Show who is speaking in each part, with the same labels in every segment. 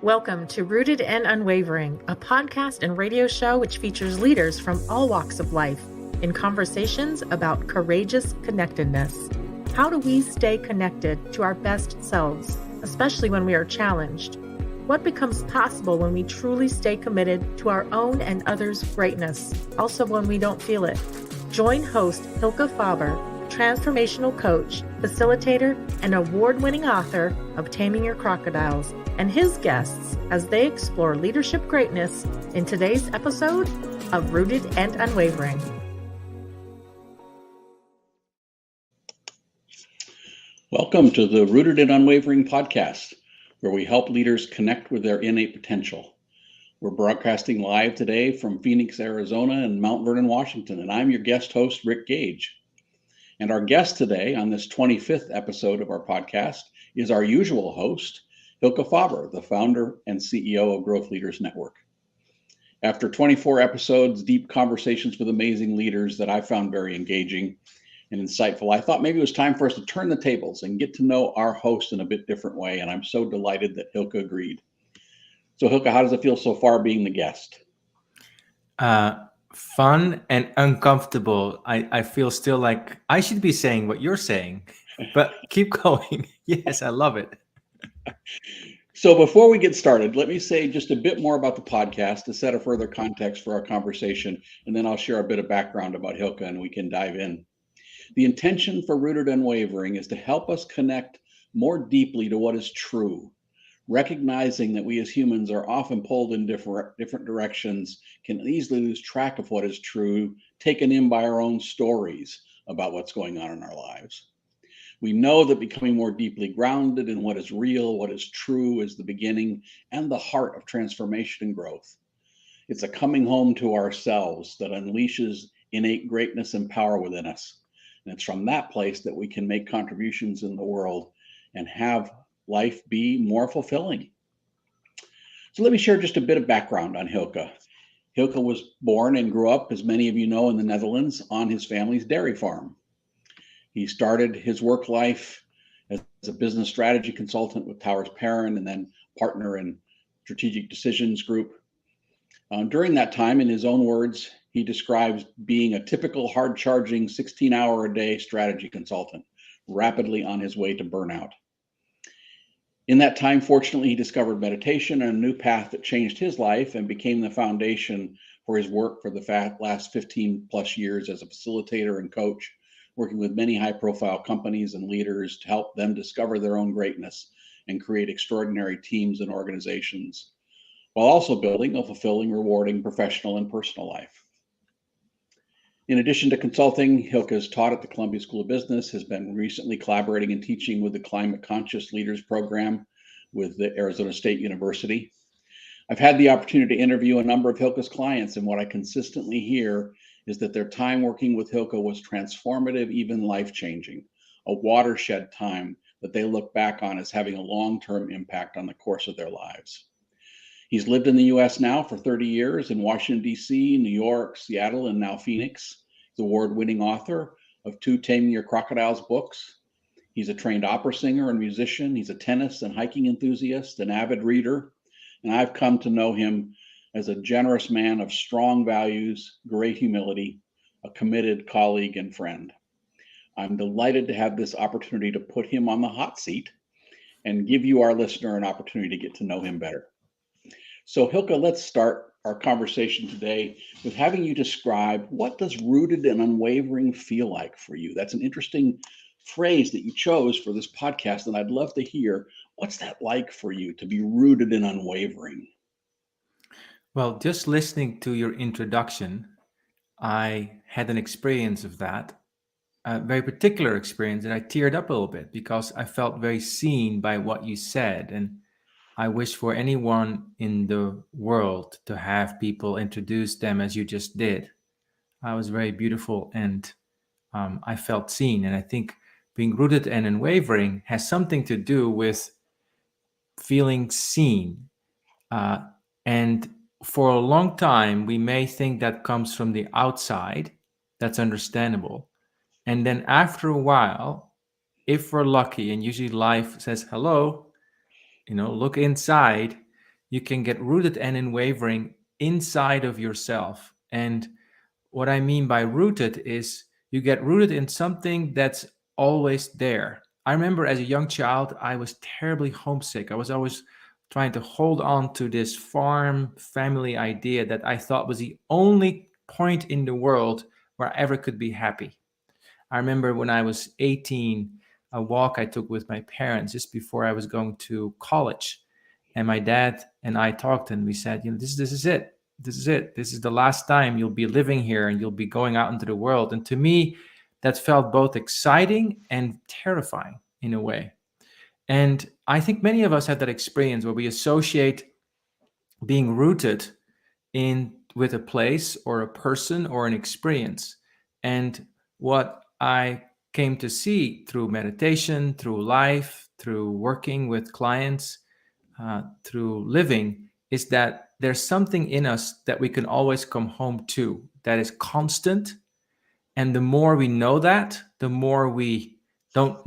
Speaker 1: Welcome to Rooted and Unwavering, a podcast and radio show which features leaders from all walks of life in conversations about courageous connectedness. How do we stay connected to our best selves, especially when we are challenged? What becomes possible when we truly stay committed to our own and others' greatness, also when we don't feel it? Join host Hylke Faber, transformational coach, facilitator, and award-winning author of Taming Your Crocodiles, and his guests as they explore leadership greatness in today's episode of Rooted and Unwavering.
Speaker 2: Welcome to the Rooted and Unwavering podcast, where we help leaders connect with their innate potential. We're broadcasting live today from Phoenix, Arizona and Mount Vernon, Washington, and I'm your guest host, Rick Gage. And our guest today on this 25th episode of our podcast is our usual host, Hylke Faber, the founder and CEO of Growth Leaders Network. After 24 episodes, deep conversations with amazing leaders that I found very engaging and insightful, I thought maybe it was time for us to turn the tables and get to know our host in a bit different way. And I'm so delighted that Hylke agreed. So Hylke, how does it feel so far being the guest?
Speaker 3: Fun and uncomfortable. I feel still like I should be saying what you're saying, but keep going. Yes, I love it.
Speaker 2: So before we get started, let me say just a bit more about the podcast to set a further context for our conversation, and then I'll share a bit of background about Hylke and we can dive in. The intention for Rooted Unwavering is to help us connect more deeply to what is true, recognizing that we as humans are often pulled in different directions, can easily lose track of what is true, taken in by our own stories about what's going on in our lives. We know that becoming more deeply grounded in what is real, what is true, is the beginning and the heart of transformation and growth. It's a coming home to ourselves that unleashes innate greatness and power within us. And it's from that place that we can make contributions in the world and have life be more fulfilling. So let me share just a bit of background on Hylke. Hylke was born and grew up, as many of you know, in the Netherlands on his family's dairy farm. He started his work life as a business strategy consultant with Towers Perrin and then partner in Strategic Decisions Group. During that time, in his own words, he describes being a typical hard-charging 16-hour-a-day strategy consultant, rapidly on his way to burnout. In that time, fortunately, he discovered meditation and a new path that changed his life and became the foundation for his work for the last 15 plus years as a facilitator and coach, working with many high-profile companies and leaders to help them discover their own greatness and create extraordinary teams and organizations, while also building a fulfilling, rewarding professional and personal life. In addition to consulting, Hylke has taught at the Columbia School of Business, has been recently collaborating and teaching with the Climate Conscious Leaders Program with the Arizona State University. I've had the opportunity to interview a number of Hylke's clients, and what I consistently hear is that their time working with Hylke was transformative, even life-changing, a watershed time that they look back on as having a long-term impact on the course of their lives. He's lived in the US now for 30 years in Washington, D.C., New York, Seattle, and now Phoenix. He's award-winning author of 2 Taming Your Crocodiles books. He's a trained opera singer and musician. He's a tennis and hiking enthusiast, an avid reader, and I've come to know him as a generous man of strong values, great humility, a committed colleague and friend. I'm delighted to have this opportunity to put him on the hot seat and give you, our listener, an opportunity to get to know him better. So Hylke, let's start our conversation today with having you describe what does rooted and unwavering feel like for you? That's an interesting phrase that you chose for this podcast, and I'd love to hear, what's that like for you to be rooted and unwavering?
Speaker 3: Well, just listening to your introduction, I had an experience of that, a very particular experience, and I teared up a little bit because I felt very seen by what you said. And I wish for anyone in the world to have people introduce them as you just did. I was very beautiful and I felt seen. And I think being rooted and unwavering has something to do with feeling seen. And for a long time, we may think that comes from the outside. That's understandable. And then after a while, if we're lucky, and usually life says, hello, look inside, you can get rooted and unwavering inside of yourself. And what I mean by rooted is you get rooted in something that's always there. I remember as a young child, I was terribly homesick. I was always trying to hold on to this farm family idea that I thought was the only point in the world where I ever could be happy. I remember when I was 18, a walk I took with my parents just before I was going to college. And my dad and I talked, and we said, this is it. This is it. This is the last time you'll be living here and you'll be going out into the world. And to me, that felt both exciting and terrifying in a way. And I think many of us have that experience where we associate being rooted in with a place or a person or an experience. And what I came to see through meditation, through life, through working with clients, through living, is that there's something in us that we can always come home to, that is constant. And the more we know that, the more we don't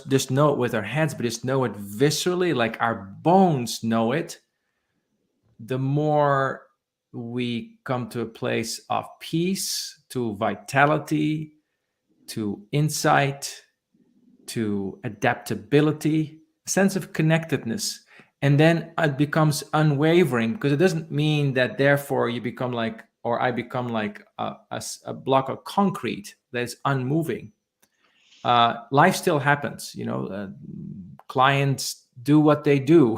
Speaker 3: just know it with our heads, but just know it viscerally, like our bones know it, the more we come to a place of peace, to vitality, to insight, to adaptability, a sense of connectedness. And then it becomes unwavering, because it doesn't mean that therefore you become like, or I become like a block of concrete that is unmoving. Life still happens, clients do what they do.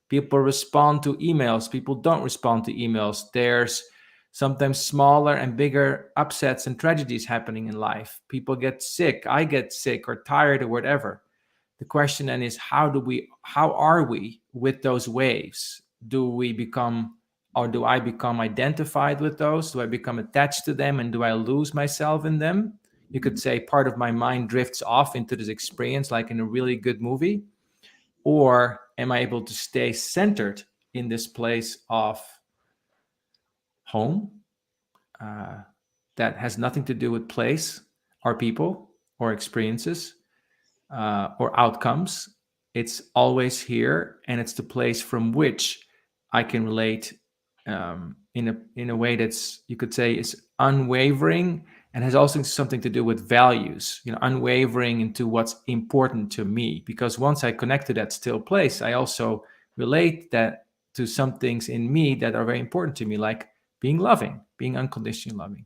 Speaker 3: People respond to emails. People don't respond to emails. There's sometimes smaller and bigger upsets and tragedies happening in life. People get sick. I get sick or tired or whatever. The question then is, how are we with those waves? Do I become identified with those? Do I become attached to them? And do I lose myself in them? You could say part of my mind drifts off into this experience, like in a really good movie. Or am I able to stay centered in this place of home that has nothing to do with place or people or experiences or outcomes? It's always here, and it's the place from which I can relate in a way that's, you could say, is unwavering, and has also something to do with values, unwavering into what's important to me. Because once I connect to that still place, I also relate that to some things in me that are very important to me, like being loving, being unconditionally loving.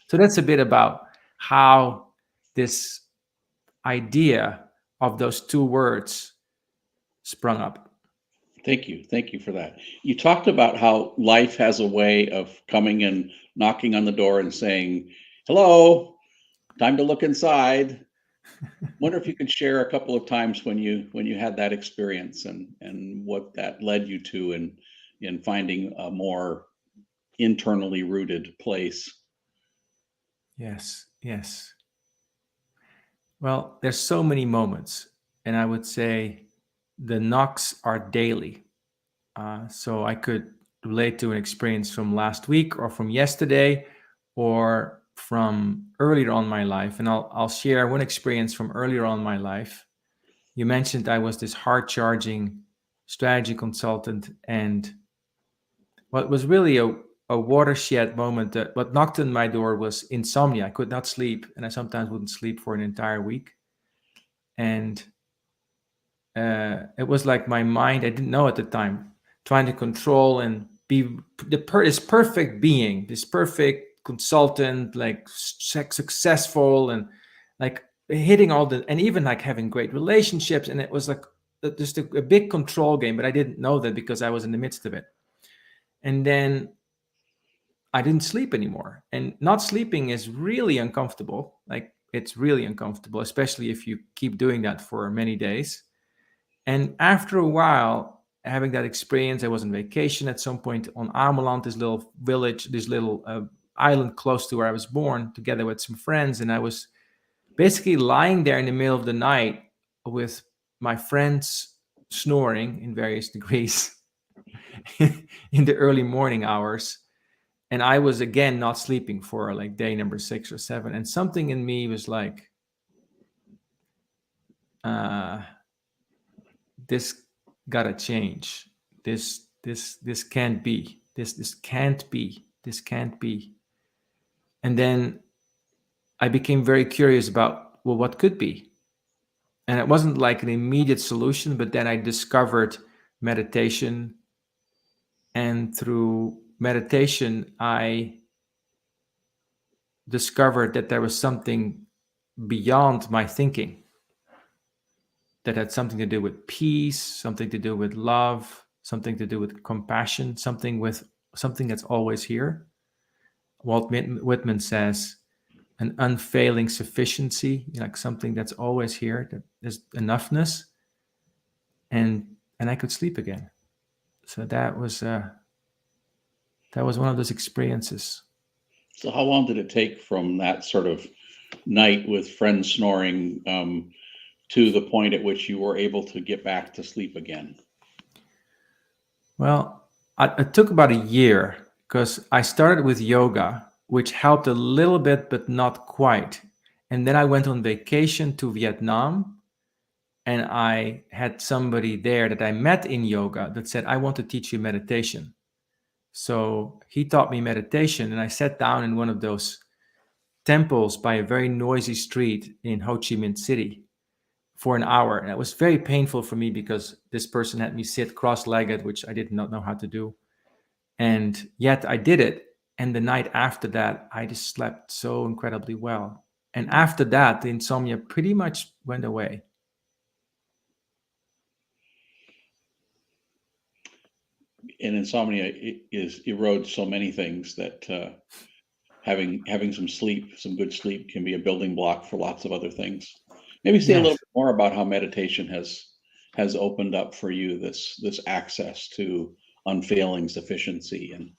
Speaker 3: So that's a bit about how this idea of those two words sprung up.
Speaker 2: Thank you. Thank you for that. You talked about how life has a way of coming and knocking on the door and saying, hello, time to look inside. Wonder if you could share a couple of times when you had that experience and what that led you to in finding a more internally rooted place.
Speaker 3: Yes. Well, there's so many moments, and I would say the knocks are daily. So I could relate to an experience from last week or from yesterday or from earlier on in my life. And I'll share one experience from earlier on in my life. You mentioned I was this hard-charging strategy consultant, and what was really a watershed moment, that what knocked on my door was insomnia. I could not sleep, and I sometimes wouldn't sleep for an entire week. And it was like my mind, I didn't know at the time, trying to control and be this perfect being, this perfect consultant, like successful and like hitting all and even like having great relationships. And it was like just a big control game, but I didn't know that because I was in the midst of it. And then I didn't sleep anymore. And not sleeping is really uncomfortable. Like it's really uncomfortable, especially if you keep doing that for many days. And after a while, having that experience, I was on vacation at some point on Ameland, this little village, this little island close to where I was born, together with some friends. And I was basically lying there in the middle of the night with my friends snoring in various degrees in the early morning hours. And I was again not sleeping for like day number 6 or 7. And something in me was like, this gotta change. This This can't be. This can't be. This can't be. And then I became very curious about, well, what could be? And it wasn't like an immediate solution, but then I discovered meditation. And through meditation, I discovered that there was something beyond my thinking that had something to do with peace, something to do with love, something to do with compassion, something that's always here. Walt Whitman says, an unfailing sufficiency, like something that's always here, that is enoughness, and I could sleep again. So that was one of those experiences.
Speaker 2: So how long did it take from that sort of night with friends snoring to the point at which you were able to get back to sleep again?
Speaker 3: Well, it took about a year, because I started with yoga, which helped a little bit, but not quite. And then I went on vacation to Vietnam, and I had somebody there that I met in yoga that said, I want to teach you meditation. So he taught me meditation, and I sat down in one of those temples by a very noisy street in Ho Chi Minh City for an hour. And it was very painful for me because this person had me sit cross-legged, which I did not know how to do. And yet I did it. And the night after that, I just slept so incredibly well. And after that, the insomnia pretty much went away.
Speaker 2: And insomnia erodes so many things that having some sleep, some good sleep, can be a building block for lots of other things. Maybe say a little bit more about how meditation has opened up for you this access to unfailing sufficiency and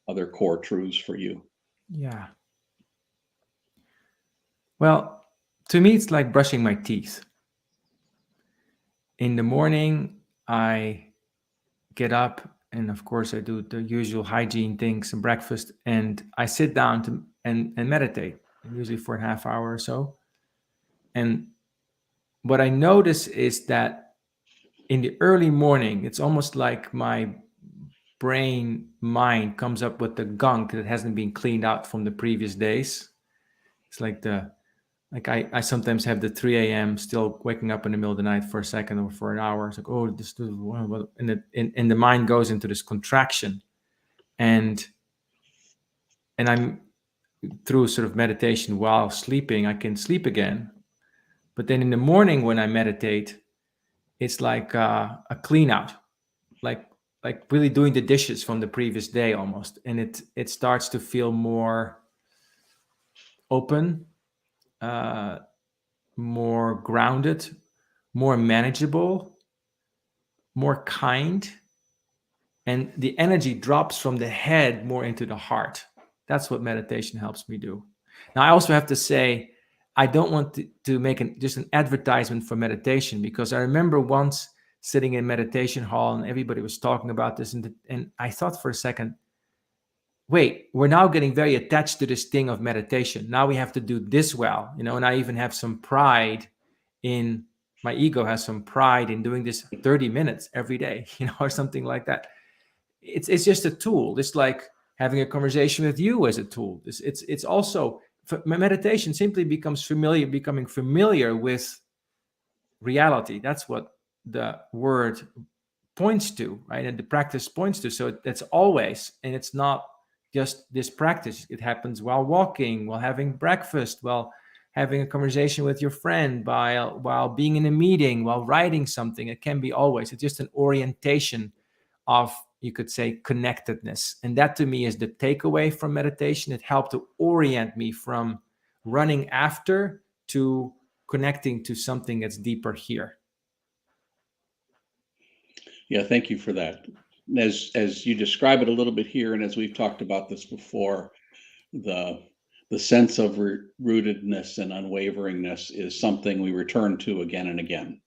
Speaker 2: other core truths for you.
Speaker 3: Yeah. Well, to me, it's like brushing my teeth. In the morning, I get up, and of course, I do the usual hygiene things and breakfast, and I sit down and meditate, usually for a half hour or so. And what I notice is that in the early morning, it's almost like my mind comes up with the gunk that hasn't been cleaned out from the previous days. It's like I sometimes have the 3 a.m. still waking up in the middle of the night for a second or for an hour. It's like, oh, and the mind goes into this contraction, and I'm through sort of meditation while sleeping, I can sleep again. But then in the morning when I meditate, it's like a clean out, like really doing the dishes from the previous day almost, and it starts to feel more open, more grounded, more manageable, more kind, and the energy drops from the head more into the heart. That's what meditation helps me do. Now, I also have to say, I don't want to make just an advertisement for meditation, because I remember once sitting in meditation hall and everybody was talking about this, and I thought for a second, wait, we're now getting very attached to this thing of meditation. Now we have to do this well, and I even have some pride in, my ego has some pride in doing this 30 minutes every day, or something like that. It's just a tool. It's like having a conversation with you as a tool. It's also, meditation simply becoming familiar with reality. That's what the word points to, right? And the practice points to. So that's always, and it's not just this practice. It happens while walking, while having breakfast, while having a conversation with your friend, while being in a meeting, while writing something. It can be always. It's just an orientation of, you could say, connectedness. And that to me is the takeaway from meditation. It helped to orient me from running after to connecting to something that's deeper here.
Speaker 2: Yeah, thank you for that. As you describe it a little bit here, and as we've talked about this before, the sense of rootedness and unwaveringness is something we return to again and again.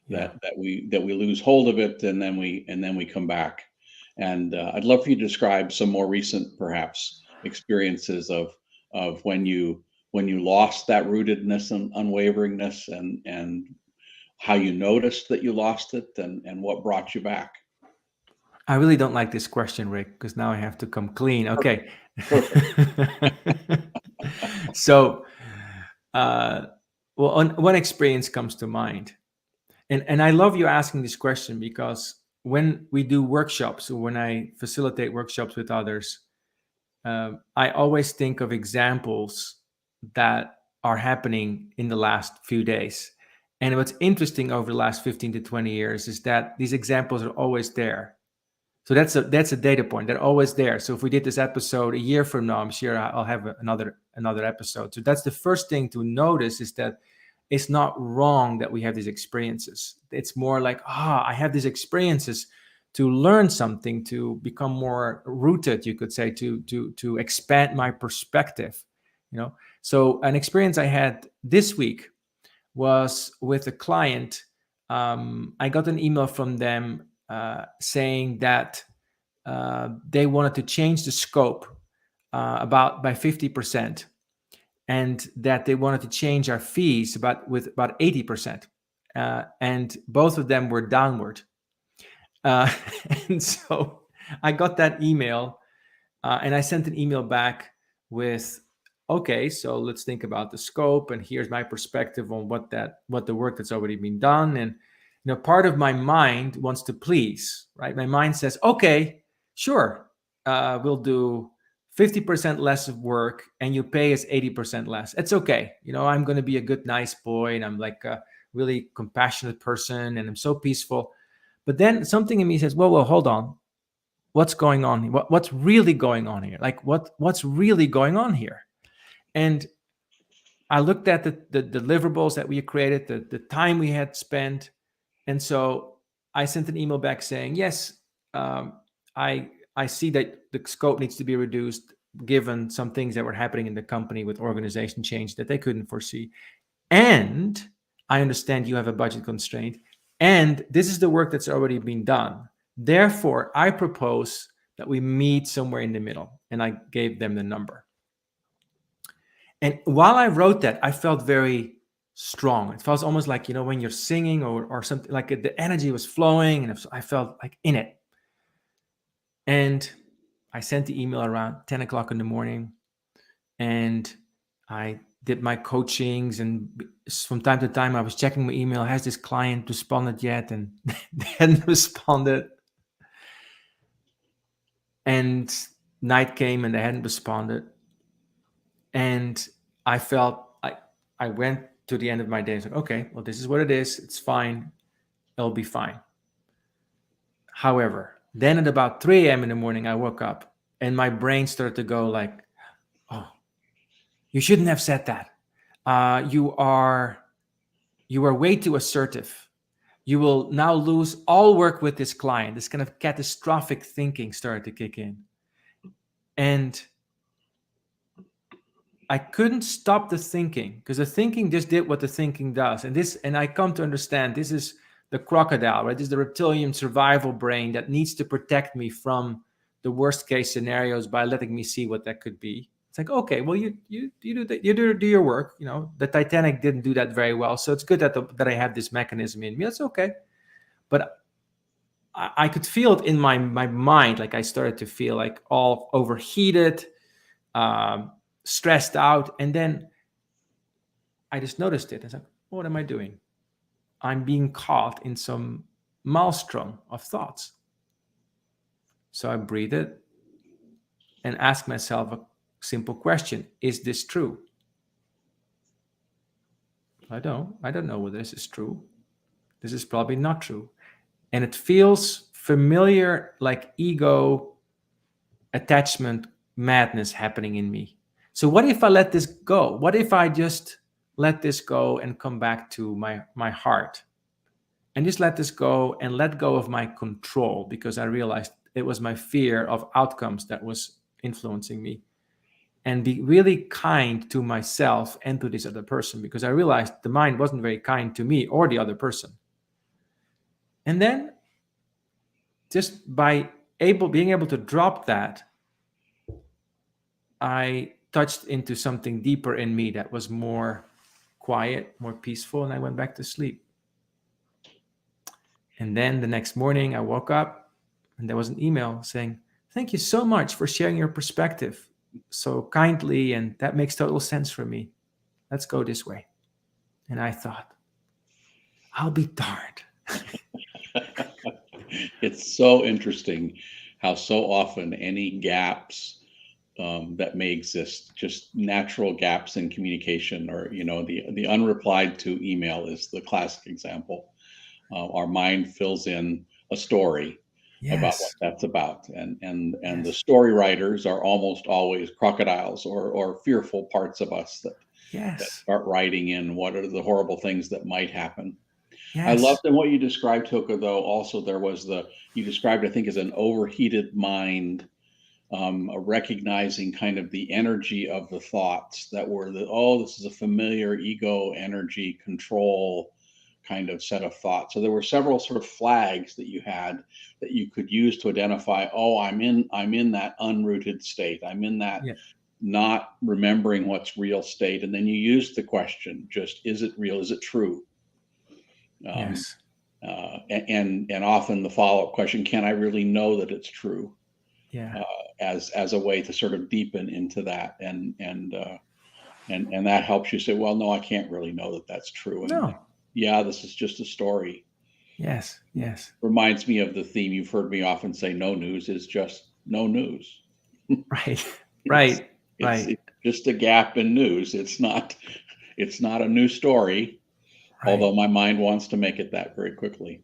Speaker 2: Yeah. That we lose hold of it, and then we come back. And I'd love for you to describe some more recent, perhaps, experiences of when you lost that rootedness and unwaveringness, and how you noticed that you lost it, and what brought you back.
Speaker 3: I really don't like this question, Rick, because now I have to come clean. Okay.
Speaker 2: Perfect.
Speaker 3: So, well, one experience comes to mind. And I love you asking this question because when we do workshops or when I facilitate workshops with others, I always think of examples that are happening in the last few days. And what's interesting over the last 15 to 20 years is that these examples are always there. So that's a data point. They're always there. So if we did this episode a year from now, I'm sure I'll have another episode. So that's the first thing to notice, is that it's not wrong that we have these experiences. It's more like, I have these experiences to learn something, to become more rooted, you could say, to expand my perspective. So an experience I had this week was with a client. I got an email from them saying that they wanted to change the scope by 50%, and that they wanted to change our fees with about 80%. And both of them were downward. And so I got that email, and I sent an email back with, okay, so let's think about the scope, and here's my perspective on what the work that's already been done. And part of my mind wants to please, right? My mind says, okay, sure, we'll do 50% less of work and you pay us 80% less. It's okay. I'm going to be a good, nice boy, and I'm like a really compassionate person, and I'm so peaceful. But then something in me says, well, hold on. What's going on here? What's really going on here? Like what's really going on here? And I looked at the deliverables that we created, the time we had spent. And so I sent an email back saying, yes, I see that the scope needs to be reduced given some things that were happening in the company with organization change that they couldn't foresee. And I understand you have a budget constraint. And this is the work that's already been done. Therefore, I propose that we meet somewhere in the middle. And I gave them the number. And while I wrote that, I felt very strong. It felt almost like, when you're singing or something, like the energy was flowing, and I felt like in it. And I sent the email around 10 o'clock in the morning, and I did my coachings, and from time to time I was checking my email. Has this client responded yet? And they hadn't responded. And night came and they hadn't responded. And I felt I went to the end of my day. I was like, okay, well, this is what it is. It's fine. It'll be fine. However, then at about 3 a.m. in the morning, I woke up and my brain started to go like, oh, you shouldn't have said that. You are way too assertive. You will now lose all work with this client. This kind of catastrophic thinking started to kick in. And I couldn't stop the thinking, because the thinking just did what the thinking does. And I come to understand this is the crocodile, right? This is the reptilian survival brain that needs to protect me from the worst case scenarios by letting me see what that could be. It's like, okay, well, you do your work. The Titanic didn't do that very well, so it's good that I have this mechanism in me. That's okay. But I could feel it in my mind, like I started to feel like all overheated, stressed out. And then I just noticed it. I was like, what am I doing? I'm being caught in some maelstrom of thoughts. So I breathed and asked myself a simple question. Is this true? I don't know whether this is true. This is probably not true. And it feels familiar, like ego attachment madness happening in me. So what if I let this go? What if I just let this go and come back to my heart and just let this go and let go of my control? Because I realized it was my fear of outcomes that was influencing me, and be really kind to myself and to this other person, because I realized the mind wasn't very kind to me or the other person. And then just by being able to drop that, I touched into something deeper in me that was more quiet, more peaceful, and I went back to sleep. And then the next morning I woke up, And there was an email saying, "Thank you so much for sharing your perspective so kindly, and that makes total sense for me. Let's go this way." And I thought, I'll be darned.
Speaker 2: It's so interesting how so often any gaps that may exist, just natural gaps in communication, or the unreplied to email is the classic example. Our mind fills in a story about what
Speaker 3: Yes.
Speaker 2: that's about, and the
Speaker 3: Yes.
Speaker 2: story writers are almost always crocodiles or fearful parts of us that
Speaker 3: Yes.
Speaker 2: start writing in what are the horrible things that might happen. I
Speaker 3: Yes.
Speaker 2: loved in what you described, Hilke, though. Also, there was you described, I think, as an overheated mind, recognizing kind of the energy of the thoughts that were this is a familiar ego energy control kind of set of thoughts. So there were several sort of flags that you had that you could use to identify, oh, I'm in that unrooted state. I'm in that
Speaker 3: Yeah.
Speaker 2: not remembering what's real state. And then you use the question, just, is it real? Is it true?
Speaker 3: Yes.
Speaker 2: And often the follow-up question, can I really know that it's true?
Speaker 3: Yeah.
Speaker 2: As a way to sort of deepen into that, and that helps you say, well, no, I can't really know that that's true, and
Speaker 3: No.
Speaker 2: yeah, this is just a story.
Speaker 3: Yes. Yes.
Speaker 2: Reminds me of the theme you've heard me often say: no news is just no news.
Speaker 3: Right.
Speaker 2: It's
Speaker 3: Right.
Speaker 2: it's
Speaker 3: Right.
Speaker 2: just a gap in news. It's not a new story, although
Speaker 3: Right.
Speaker 2: my mind wants to make it that very quickly.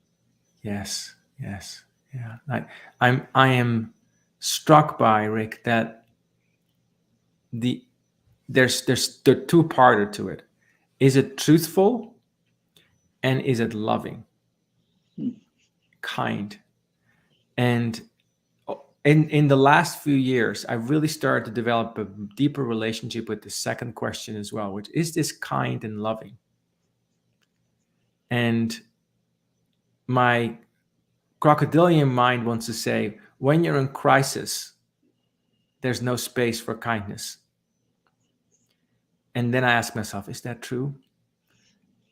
Speaker 3: Yes. Yes. Yeah. I am struck by, Rick, that there's the two-parter to it. Is it truthful, and is it loving,
Speaker 2: Hmm.
Speaker 3: kind? And in the last few years, I've really started to develop a deeper relationship with the second question as well, which is this kind and loving. And my crocodilian mind wants to say, when you're in crisis, there's no space for kindness. And then I ask myself, is that true?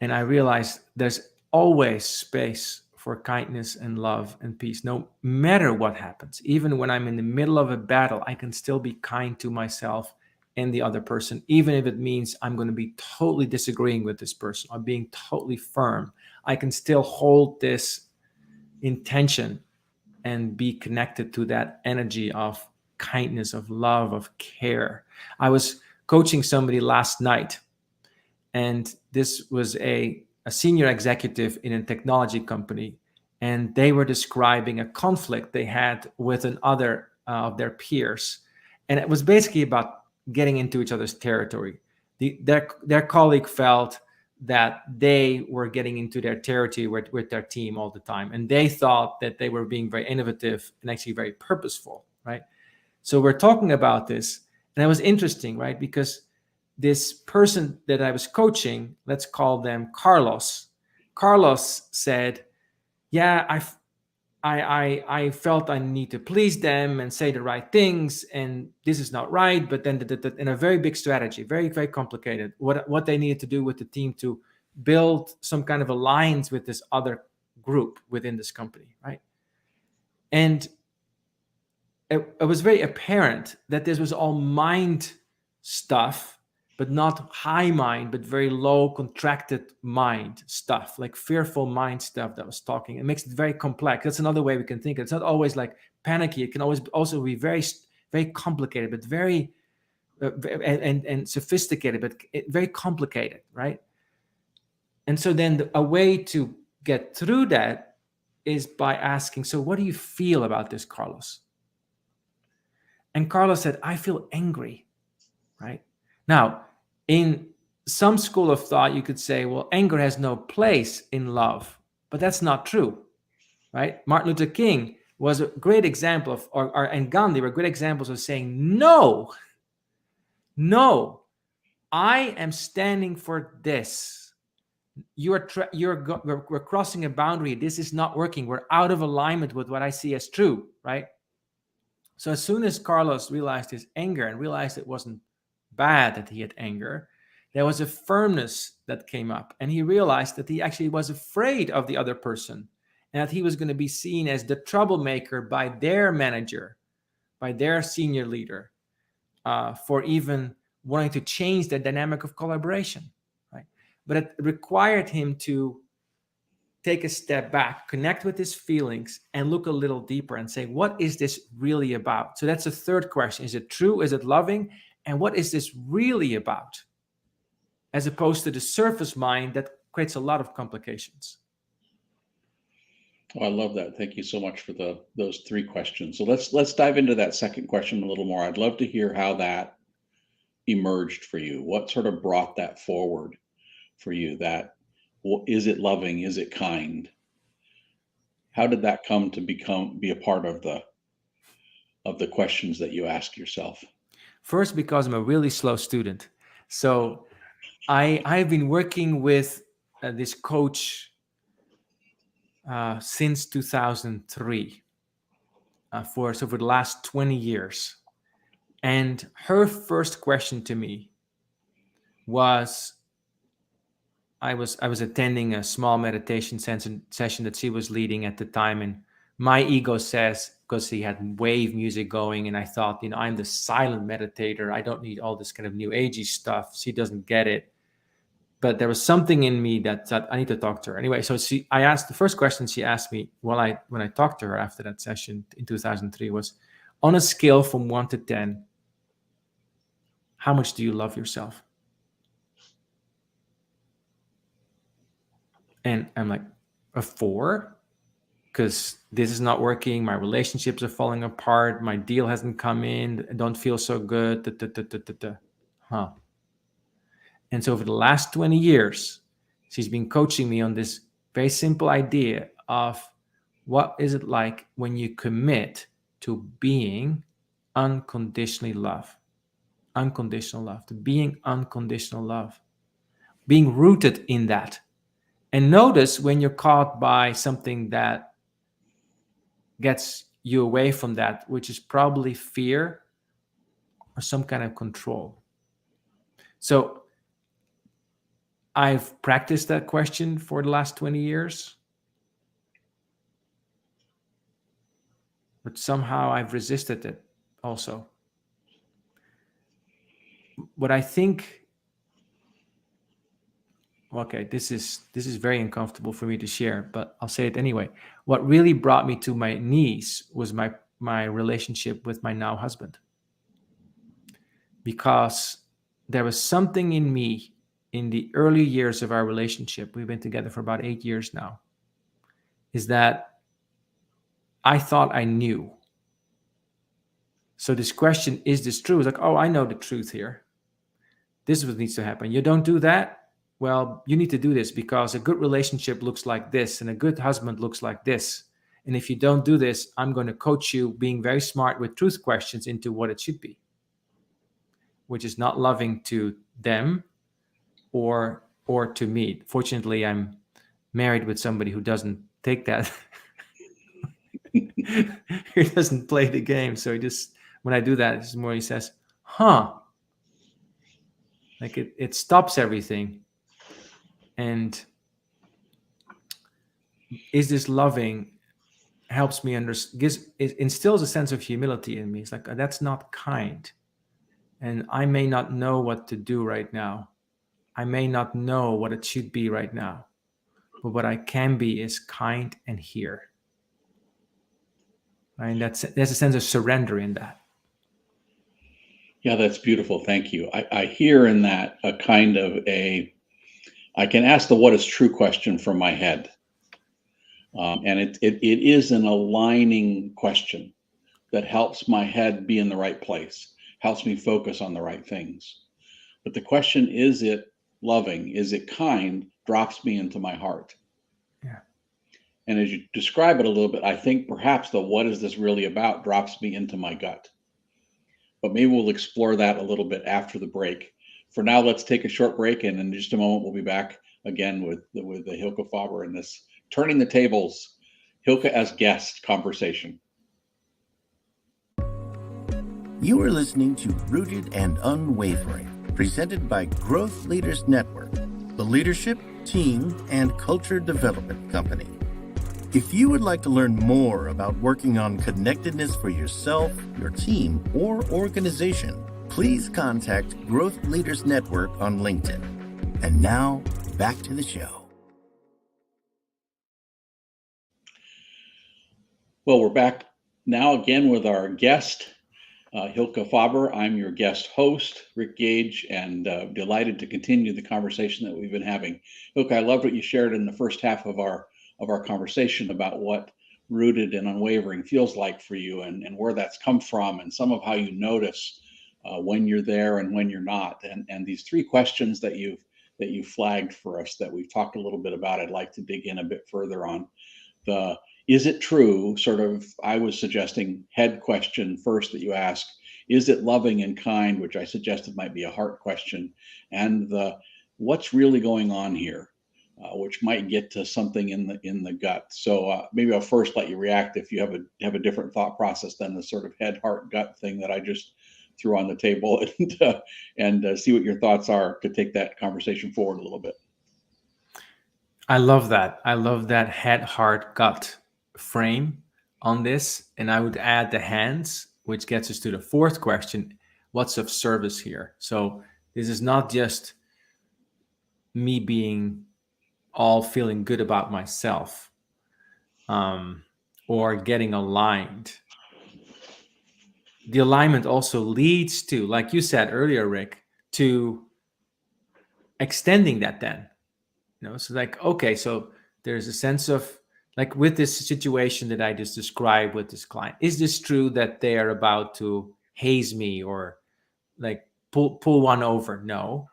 Speaker 3: And I realize there's always space for kindness and love and peace, no matter what happens. Even when I'm in the middle of a battle, I can still be kind to myself and the other person, even if it means I'm going to be totally disagreeing with this person or being totally firm. I can still hold this intention and be connected to that energy of kindness, of love, of care. I was coaching somebody last night, and this was a senior executive in a technology company, and they were describing a conflict they had with another of their peers, and it was basically about getting into each other's territory. Their colleague felt that they were getting into their territory with their team all the time, and they thought that they were being very innovative and actually very purposeful, right? So we're talking about this, and it was interesting, right? Because this person that I was coaching, let's call them Carlos. Carlos said, "Yeah, I felt I need to please them and say the right things, and this is not right." But then, in a very big strategy, very very complicated, what they needed to do with the team to build some kind of alliance with this other group within this company, right? And it was very apparent that this was all mind stuff, but not high mind, but very low contracted mind stuff, like fearful mind stuff that was talking. It makes it very complex. That's another way we can think. It's not always like panicky. It can always also be very, very complicated, but very and sophisticated, but very complicated, right? And so then a way to get through that is by asking, so what do you feel about this, Carlos? And Carlos said, I feel angry, right? Now, in some school of thought, you could say, well, anger has no place in love, but that's not true, right? Martin Luther King was a great example of, and Gandhi were great examples of saying, no, I am standing for this. We're crossing a boundary. This is not working. We're out of alignment with what I see as true, right? So as soon as Carlos realized his anger and realized it wasn't bad that he had anger, there was a firmness that came up, and he realized that he actually was afraid of the other person, and that he was going to be seen as the troublemaker by their manager, by their senior leader, for even wanting to change the dynamic of collaboration, right? But it required him to take a step back, connect with his feelings, and look a little deeper and say, what is this really about? So that's the third question. Is it true? Is it loving? And what is this really about? As opposed to the surface mind that creates a lot of complications.
Speaker 2: Oh, I love that. Thank you so much for those three questions. So let's dive into that second question a little more. I'd love to hear how that emerged for you. What sort of brought that forward for you? That, is it loving? Is it kind? How did that come to be a part of the questions that you ask yourself?
Speaker 3: First, because I'm a really slow student. So I've been working with this coach since 2003 for the last 20 years. And her first question to me was, I was attending a small meditation session that she was leading at the time, and my ego says, because he had wave music going, and I thought, I'm the silent meditator, I don't need all this kind of new agey stuff. She doesn't get it. But there was something in me that said, I need to talk to her. Anyway, so I asked the first question she asked me when I talked to her after that session in 2003 was, on a scale from 1 to 10, how much do you love yourself? And I'm like, a 4? Because this is not working. My relationships are falling apart. My deal hasn't come in. I don't feel so good. Huh. And so for the last 20 years, she's been coaching me on this very simple idea of what is it like when you commit to being unconditionally loved. Unconditional love, to being unconditional love. Being rooted in that. And notice when you're caught by something that gets you away from that, which is probably fear or some kind of control. So I've practiced that question for the last 20 years, but somehow I've resisted it also. What I think, okay, this is very uncomfortable for me to share, but I'll say it anyway. What really brought me to my knees was my relationship with my now husband. Because there was something in me in the early years of our relationship, we've been together for about 8 years now, is that I thought I knew. So this question, is this true? It's like, oh, I know the truth here. This is what needs to happen. You don't do that? Well, you need to do this because a good relationship looks like this and a good husband looks like this. And if you don't do this, I'm going to coach you being very smart with truth questions into what it should be, which is not loving to them or to me. Fortunately, I'm married with somebody who doesn't take that. He doesn't play the game. So he just, when I do that, it's more he says, huh. Like it stops everything. And is this loving? Helps me understand. It instills a sense of humility in me. It's like, that's not kind. And I may not know what to do right now. I may not know what it should be right now. But what I can be is kind and here. And there's a sense of surrender in that.
Speaker 2: Yeah, that's beautiful. Thank you. I hear in that a kind of I can ask the what is true question from my head. And it is an aligning question that helps my head be in the right place, helps me focus on the right things. But the question, is it loving? Is it kind? Drops me into my heart.
Speaker 3: Yeah.
Speaker 2: And as you describe it a little bit, I think perhaps the what is this really about drops me into my gut. But maybe we'll explore that a little bit after the break. For now, let's take a short break, and in just a moment, we'll be back again with the Hylke Faber in this Turning the Tables, Hylke as guest conversation.
Speaker 4: You are listening to Rooted and Unwavering, presented by Growth Leaders Network, the leadership, team, and culture development company. If you would like to learn more about working on connectedness for yourself, your team, or organization, please contact Growth Leaders Network on LinkedIn. And now, back to the show.
Speaker 2: Well, we're back now again with our guest, Hylke Faber. I'm your guest host, Rick Gage, and delighted to continue the conversation that we've been having. Hylke, I loved what you shared in the first half of our conversation about what rooted and unwavering feels like for you, and where that's come from, and some of how you notice when you're there and when you're not. And these three questions that you've flagged for us that we've talked a little bit about, I'd like to dig in a bit further on. The is it true, sort of, I was suggesting head question first that you ask. Is it loving and kind, which I suggested might be a heart question, and the what's really going on here, which might get to something in the gut. So maybe I'll first let you react if you have a different thought process than the sort of head, heart, gut thing that I just threw on the table, and see what your thoughts are to take that conversation forward a little bit.
Speaker 3: I love that. I love that head, heart, gut frame on this. And I would add the hands, which gets us to the fourth question. What's of service here? So this is not just me being all feeling good about myself, or getting aligned. The alignment also leads to, like you said earlier, Rick, to extending that then. So like, okay, so there's a sense of, like, with this situation that I just described with this client, is this true that they are about to haze me or like pull one over? No.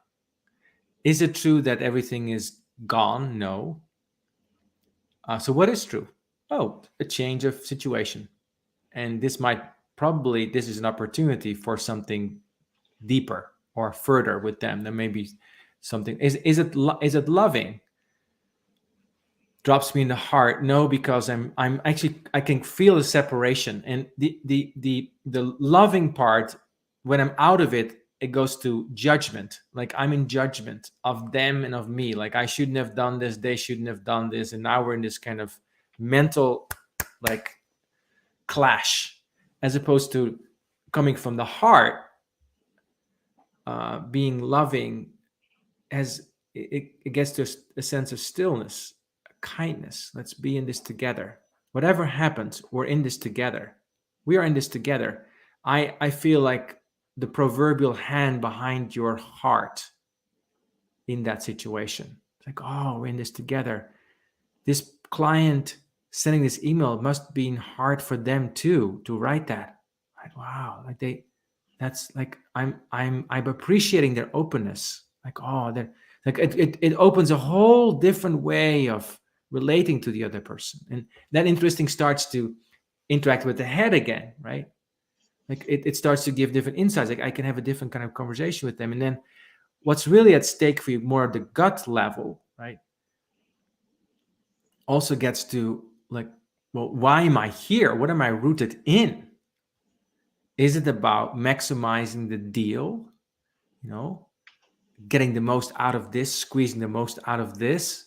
Speaker 3: Is it true that everything is gone? No. So what is true? Oh, a change of situation. And this is an opportunity for something deeper or further with them. There may be something. Is it loving? Drops me in the heart. No, because I'm actually, I can feel the separation, and the loving part, when I'm out of it, it goes to judgment. Like I'm in judgment of them and of me. Like I shouldn't have done this, they shouldn't have done this, and now we're in this kind of mental like clash, as opposed to coming from the heart, being loving, as it gets to a sense of stillness, kindness. Let's be in this together. Whatever happens, we're in this together. We are in this together. I feel like the proverbial hand behind your heart in that situation. It's like, oh, we're in this together. This client sending this email must be hard for them too, to write that. Like, wow, like that's like, I'm appreciating their openness. Like, oh, that like it opens a whole different way of relating to the other person, and that interesting starts to interact with the head again, right? Like it starts to give different insights. Like I can have a different kind of conversation with them, and then what's really at stake for you, more at the gut level, right, also gets to like, well, why am I here? What am I rooted in? Is it about maximizing the deal, getting the most out of this, squeezing the most out of this?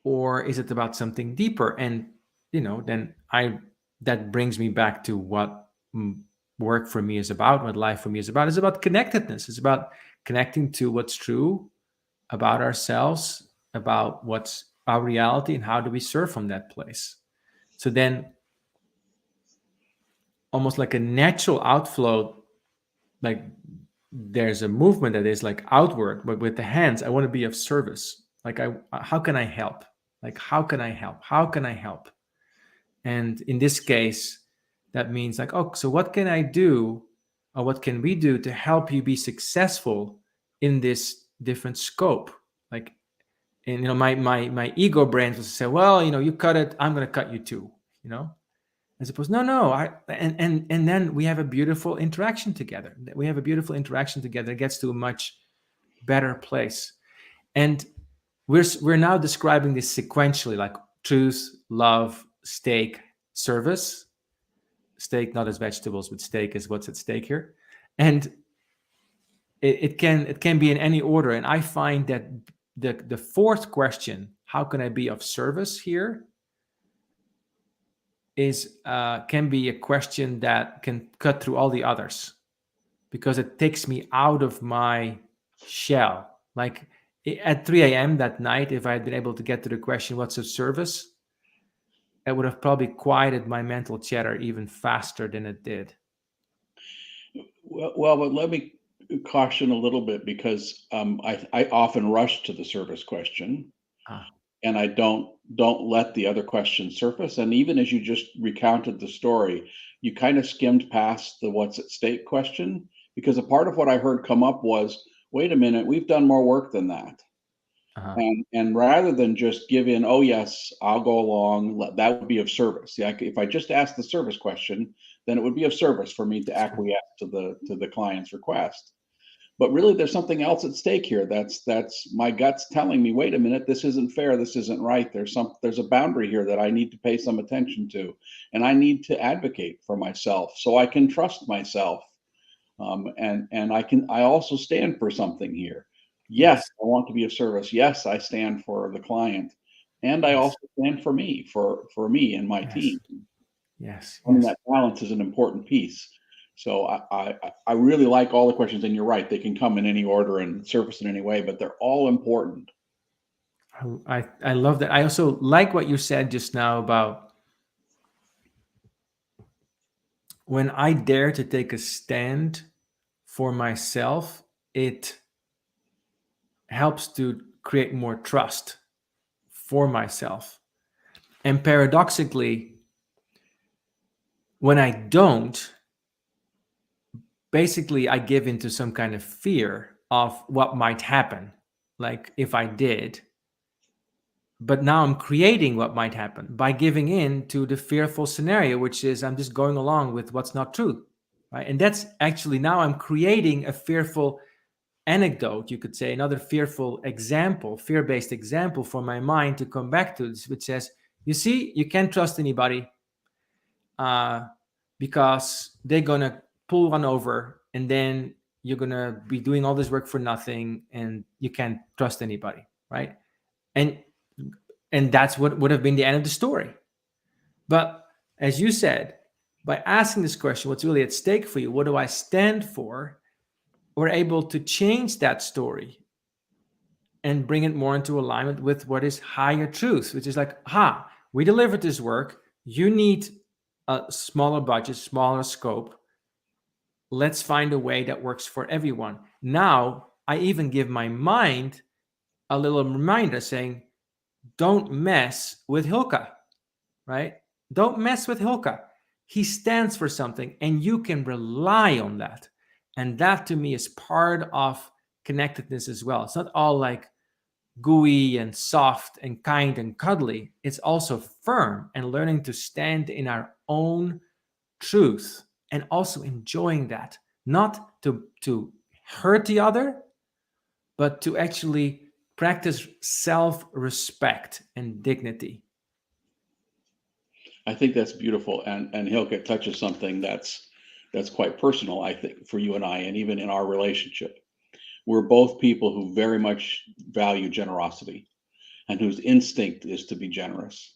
Speaker 3: Or is it about something deeper? And, then that brings me back to what work for me is about, what life for me is about. It's about connectedness. It's about connecting to what's true about ourselves, about what's our reality, and how do we serve from that place. So then almost like a natural outflow, like there's a movement that is like outward, but with the hands, I want to be of service. Like how can I help? Like, how can I help? How can I help? And in this case, that means like, oh, so what can I do, or what can we do to help you be successful in this different scope? Like, and my ego brain will say, well, you cut it, I'm going to cut you too, as opposed, no, and then we have a beautiful interaction together. It gets to a much better place. And we're now describing this sequentially, like truth, love, stake, service. Steak, not as vegetables, but steak is what's at stake here. And it can be in any order. And I find that the fourth question, how can I be of service here, can be a question that can cut through all the others, because it takes me out of my shell. Like at 3 a.m. that night, if I had been able to get to the question, what's of service, it would have probably quieted my mental chatter even faster than it did.
Speaker 2: Well, but let me caution a little bit, because I often rush to the service question,
Speaker 3: Ah,
Speaker 2: and I don't let the other questions surface. And even as you just recounted the story, you kind of skimmed past the what's at stake question, because a part of what I heard come up was, wait a minute, we've done more work than that.
Speaker 3: uh-huh.
Speaker 2: And rather than just give in, oh yes, I'll go along, that would be of service. Yeah, if I just asked the service question, then it would be of service for me to
Speaker 3: That's true.
Speaker 2: acquiesce to the client's request. But really, there's something else at stake here. That's my guts telling me, wait a minute, this isn't fair, this isn't right. There's a boundary here that I need to pay some attention to, and I need to advocate for myself so I can trust myself, and I also stand for something here. Yes,
Speaker 3: Yes,
Speaker 2: I want to be of service. Yes, I stand for the client, and I
Speaker 3: yes,
Speaker 2: also stand for me and my
Speaker 3: yes,
Speaker 2: team.
Speaker 3: yes,
Speaker 2: I mean,
Speaker 3: yes.
Speaker 2: that balance is an important piece. So I really like all the questions, and you're right, they can come in any order and surface in any way, but they're all important.
Speaker 3: I love that. I also like what you said just now about when I dare to take a stand for myself, it helps to create more trust for myself. And paradoxically, when I don't, basically I give into some kind of fear of what might happen. Like if I did, but now I'm creating what might happen by giving in to the fearful scenario, which is I'm just going along with what's not true. Right. And that's actually now I'm creating a fearful anecdote, you could say, another fearful example, fear-based example for my mind to come back to, which says, you see, you can't trust anybody uh, because they're gonna pull one over, and then you're gonna be doing all this work for nothing, and you can't trust anybody, right? And that's what would have been the end of the story. But as you said, by asking this question, what's really at stake for you? What do I stand for? We're able to change that story and bring it more into alignment with what is higher truth, which is like, we delivered this work. You need a smaller budget, smaller scope. Let's find a way that works for everyone. Now, I even give my mind a little reminder saying, don't mess with Hylke, right? Don't mess with Hylke. He stands for something, and you can rely on that. And that to me is part of connectedness as well. It's not all like gooey and soft and kind and cuddly. It's also firm and learning to stand in our own truth and also enjoying that, not to hurt the other, but to actually practice self-respect and dignity.
Speaker 2: I think that's beautiful, and Hilke touches something that's quite personal, I think, for you and I, and even in our relationship. We're both people who very much value generosity and whose instinct is to be generous.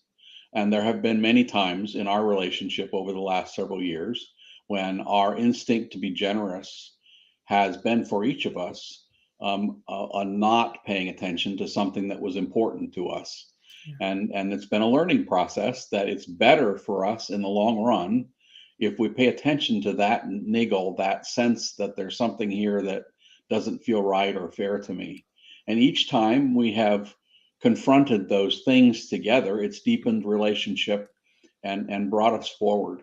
Speaker 2: And there have been many times in our relationship over the last several years when our instinct to be generous has been for each of us a not paying attention to something that was important to us.
Speaker 3: Yeah.
Speaker 2: And it's been a learning process that it's better for us in the long run if we pay attention to that niggle, that sense that there's something here that doesn't feel right or fair to me. And each time we have confronted those things together, it's deepened relationship and brought us forward.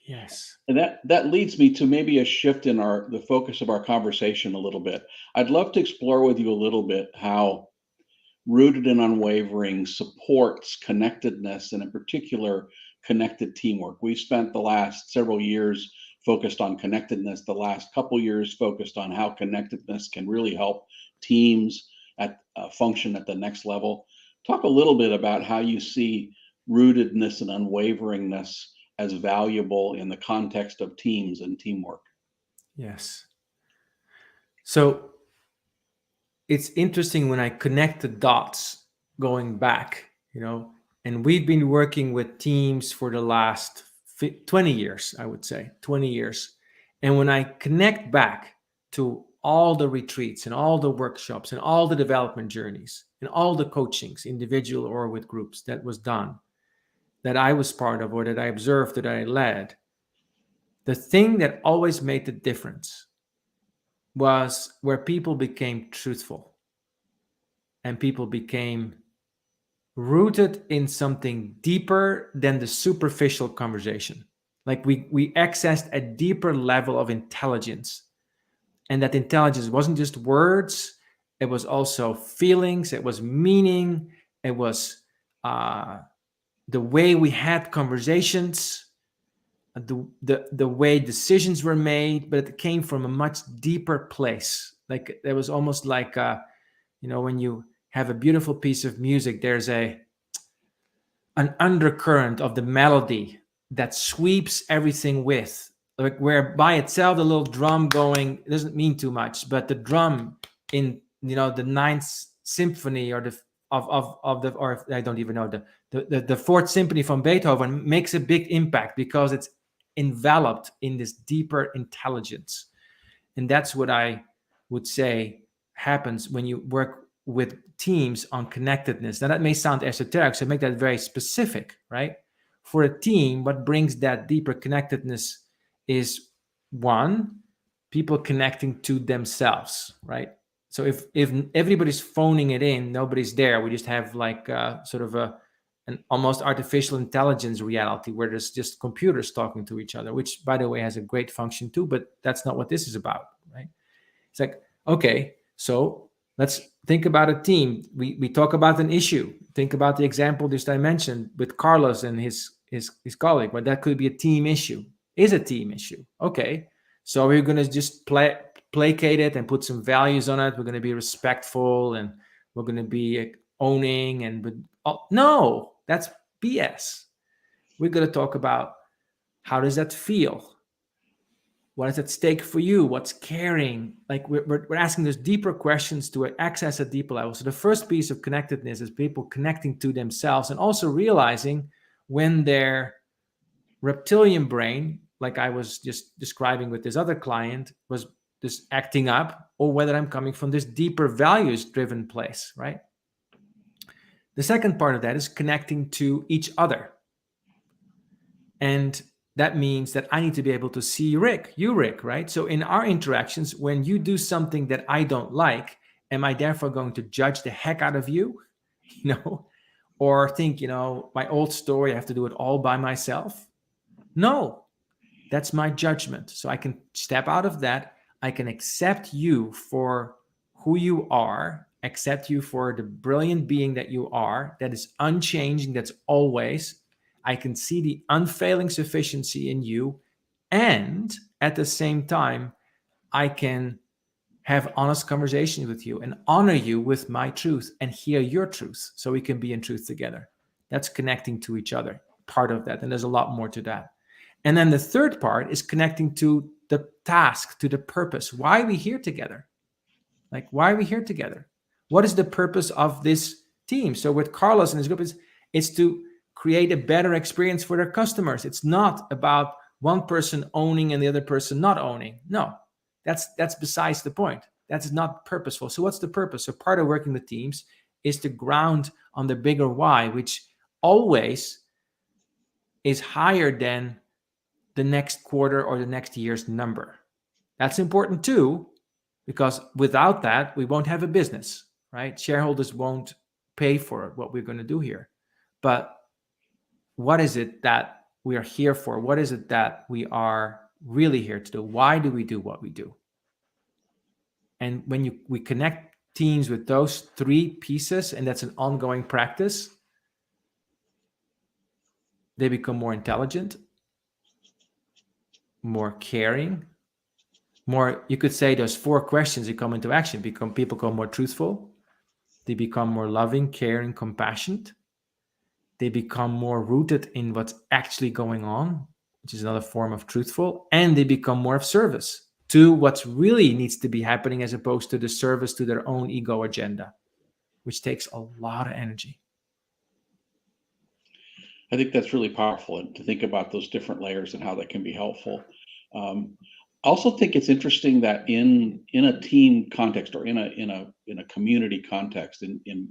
Speaker 3: Yes.
Speaker 2: And that leads me to maybe a shift in the focus of our conversation a little bit. I'd love to explore with you a little bit how Rooted and Unwavering supports connectedness, and in particular connected teamwork. We've spent the last several years focused on connectedness, the last couple years focused on how connectedness can really help teams function at the next level. Talk a little bit about how you see rootedness and unwaveringness as valuable in the context of teams and teamwork.
Speaker 3: Yes. So it's interesting when I connect the dots going back, And we've been working with teams for the last 20 years, I would say, 20 years. And when I connect back to all the retreats and all the workshops and all the development journeys and all the coachings, individual or with groups, that was done, that I was part of or that I observed, that I led, the thing that always made the difference was where people became truthful and people became rooted in something deeper than the superficial conversation. Like we accessed a deeper level of intelligence. And that intelligence wasn't just words, it was also feelings, it was meaning, it was the way we had conversations, the way decisions were made, but it came from a much deeper place. Like there was almost like, when you have a beautiful piece of music, there's an undercurrent of the melody that sweeps everything with, like where by itself the little drum going doesn't mean too much, but the drum in the Ninth Symphony or I don't even know the Fourth Symphony from Beethoven makes a big impact because it's enveloped in this deeper intelligence. And that's what I would say happens when you work with teams on connectedness. Now that may sound esoteric, so make that very specific, right? For a team, what brings that deeper connectedness is, one, people connecting to themselves, right? So if everybody's phoning it in, nobody's there. We just have like sort of an almost artificial intelligence reality where there's just computers talking to each other, which, by the way, has a great function too, but that's not what this is about, right? It's like, okay, so let's think about a team. We talk about an issue. Think about the example just I mentioned with Carlos and his colleague, but that could be a team issue. Is a team issue. Okay, so we're going to just placate it and put some values on it. We're going to be respectful and we're going to be owning no, that's BS. We're going to talk about how does that feel? What is at stake for you? What's caring? Like we're asking those deeper questions to access a deeper level. So the first piece of connectedness is people connecting to themselves and also realizing when their reptilian brain, like I was just describing with this other client, was just acting up, or whether I'm coming from this deeper values-driven place, right? The second part of that is connecting to each other. And that means that I need to be able to see Rick, right? So in our interactions, when you do something that I don't like, am I therefore going to judge the heck out of you? Or think, my old story, I have to do it all by myself? No, that's my judgment. So I can step out of that. I can accept you for who you are, accept you for the brilliant being that you are, that is unchanging, that's always. I can see the unfailing sufficiency in you. And at the same time, I can have honest conversations with you and honor you with my truth and hear your truth so we can be in truth together. That's connecting to each other, part of that. And there's a lot more to that. And then the third part is connecting to the task, to the purpose. Why are we here together? Like, why are we here together? What is the purpose of this team? So with Carlos and his group, it's to create a better experience for their customers. It's not about one person owning and the other person not owning. No, that's besides the point. That's not purposeful. So what's the purpose? So part of working with teams is to ground on the bigger why, which always is higher than the next quarter or the next year's number. That's important too, because without that, we won't have a business, right? Shareholders won't pay for what we're going to do here. But what is it that we are here for? What is it that we are really here to do? Why do we do what we do? And when we connect teams with those three pieces, and that's an ongoing practice, they become more intelligent, more caring, more, you could say those 4 questions that come into action, people become more truthful, they become more loving, caring, compassionate, they become more rooted in what's actually going on, which is another form of truthful, and they become more of service to what's really needs to be happening as opposed to the service to their own ego agenda, which takes a lot of energy.
Speaker 2: I think that's really powerful, and to think about those different layers and how that can be helpful. I also think it's interesting that in a team context, or in a community context, in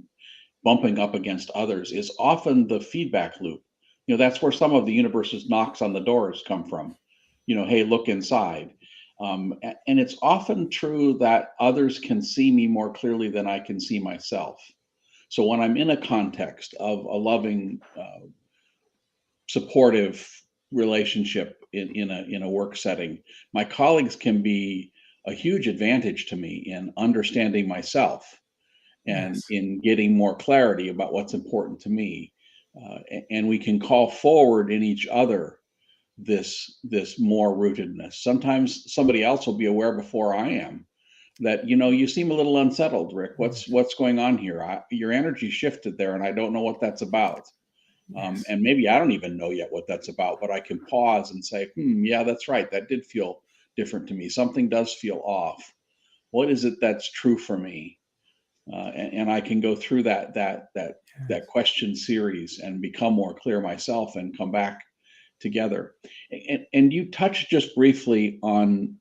Speaker 2: bumping up against others, is often the feedback loop. That's where some of the universe's knocks on the doors come from. Hey, look inside. And it's often true that others can see me more clearly than I can see myself. So when I'm in a context of a loving, supportive relationship in a work setting, my colleagues can be a huge advantage to me in understanding myself and
Speaker 3: Yes.
Speaker 2: in getting more clarity about what's important to me. And we can call forward in each other this more rootedness. Sometimes somebody else will be aware before I am that, you seem a little unsettled, Rick. What's going on here? Your energy shifted there, and I don't know what that's about.
Speaker 3: Yes.
Speaker 2: And maybe I don't even know yet what that's about, but I can pause and say, yeah, that's right. That did feel different to me. Something does feel off. What is it that's true for me? And I can go through that question series and become more clear myself and come back together. And you touched just briefly on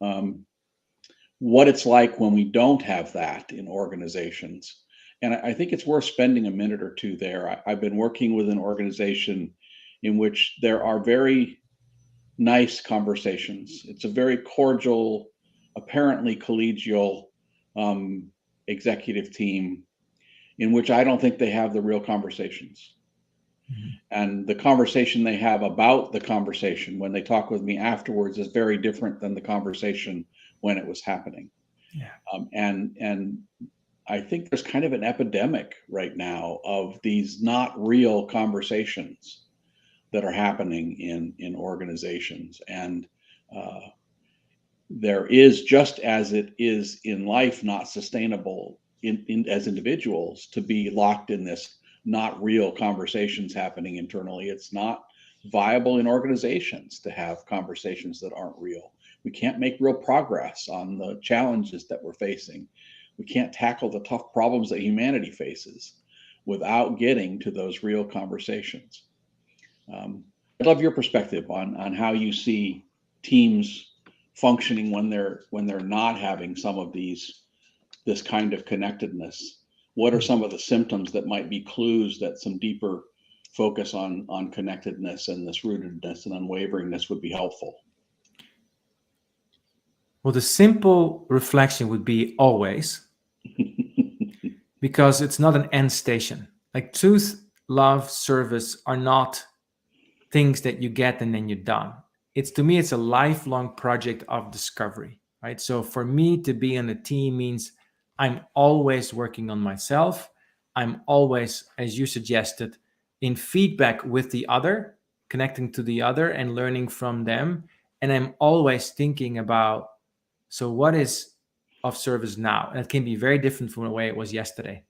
Speaker 2: what it's like when we don't have that in organizations. And I think it's worth spending a minute or two there. I've been working with an organization in which there are very nice conversations. It's a very cordial, apparently collegial executive team in which I don't think they have the real conversations. Mm-hmm. And the conversation they have about the conversation when they talk with me afterwards is very different than the conversation when it was happening.
Speaker 3: Yeah.
Speaker 2: And I think there's kind of an epidemic right now of these not real conversations that are happening in organizations. And there is, just as it is in life, not sustainable as individuals to be locked in this not real conversations happening internally. It's not viable in organizations to have conversations that aren't real. We can't make real progress on the challenges that we're facing. We can't tackle the tough problems that humanity faces without getting to those real conversations. I'd love your perspective on how you see teams functioning when they're not having some of this kind of connectedness. What are some of the symptoms that might be clues that some deeper focus on connectedness and this rootedness and unwaveringness would be helpful?
Speaker 3: Well, the simple reflection would be always, because it's not an end station. Like truth, love, service are not things that you get and then you're done. To me, it's a lifelong project of discovery, right? So for me to be on a team means I'm always working on myself. I'm always, as you suggested, in feedback with the other, connecting to the other and learning from them. And I'm always thinking about, so what is of service now? And it can be very different from the way it was yesterday,